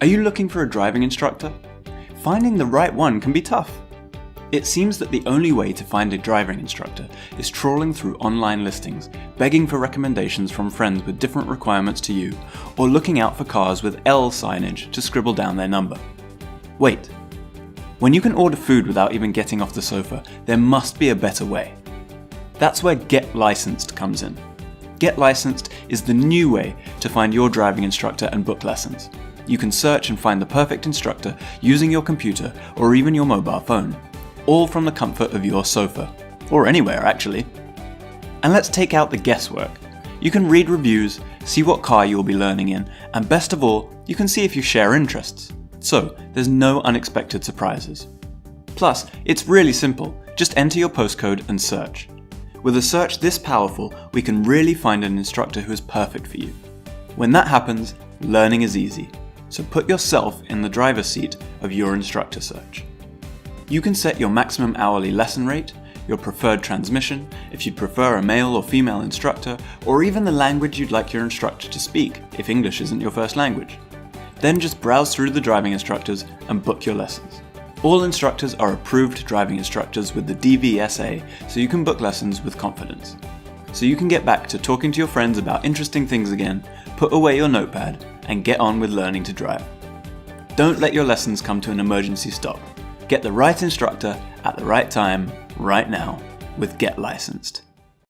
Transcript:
Are you looking for a driving instructor? Finding the right one can be tough. It seems that the only way to find a driving instructor is trawling through online listings, begging for recommendations from friends with different requirements to you, or looking out for cars with L signage to scribble down their number. Wait. When you can order food without even getting off the sofa, there must be a better way. That's where Get Licensed comes in. Get Licensed is the new way to find your driving instructor and book lessons. You can search and find the perfect instructor using your computer or even your mobile phone, all from the comfort of your sofa, or anywhere actually. And let's take out the guesswork. You can read reviews, see what car you will be learning in, and best of all, you can see if you share interests. So there's no unexpected surprises. Plus, it's really simple. Just enter your postcode and search. With a search this powerful, we can really find an instructor who is perfect for you. When that happens, learning is easy. So put yourself in the driver's seat of your instructor search. You can set your maximum hourly lesson rate, your preferred transmission, if you'd prefer a male or female instructor, or even the language you'd like your instructor to speak, if English isn't your first language. Then just browse through the driving instructors and book your lessons. All instructors are approved driving instructors with the DVSA, so you can book lessons with confidence. So you can get back to talking to your friends about interesting things again, put away your notepad, and get on with learning to drive. Don't let your lessons come to an emergency stop. Get the right instructor at the right time, right now, with Get Licensed.